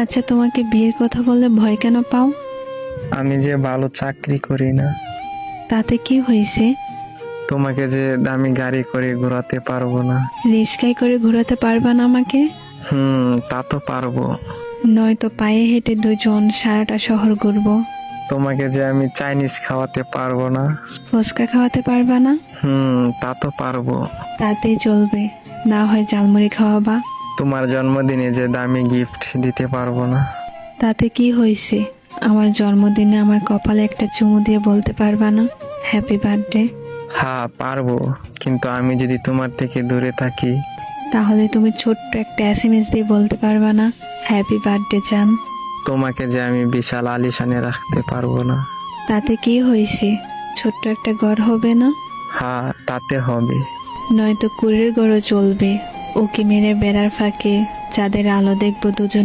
আচ্ছা, তোমাকে বিয়ের কথা বললে ভয় কেন পাও? আমি যে ভালো চাকরি করি না। তাতে কি হয়েছে? তোমাকে যে দামি গাড়ি করে ঘোরাতে পারবো না। রিস্কায় করে ঘোরাতে পারবা না আমাকে? তা তো পারবো। নয়তো পায়ে হেঁটে দুজন সারাটা শহর ঘুরবো। তোমাকে যে আমি চাইনিজ খাওয়াতে পারবো না। ফুচকা খাওয়াতে পারবা না? তা তো পারবো। তাতেই চলবে, না হয় ঝালমুড়ি খাওয়াবা। তোমার জন্মদিনে যে দামি গিফট দিতে পারবো না। তাতে কি হয়েছে? আমার জন্মদিনে আমার কপালে একটা চুমু দিয়ে বলতে পারবা না হ্যাপি বার্থডে? হ্যাঁ পারবো, কিন্তু আমি যদি তোমার থেকে দূরে থাকি। তাহলে তুমি ছোট্ট একটা এসএমএস দিয়ে বলতে পারবা না হ্যাপি বার্থডে চান? তোমাকে যে আমি বিশাল আলিশানে রাখতে পারবো না। তাতে কি হয়েছে? ছোট্ট একটা ঘর হবে না? হ্যাঁ তাতে হবে। নয়তো কুড়ের ঘরও চলবে। ওকে মেরে বেড়ার ফাঁকে চাঁদের আলো দেখবো দুজন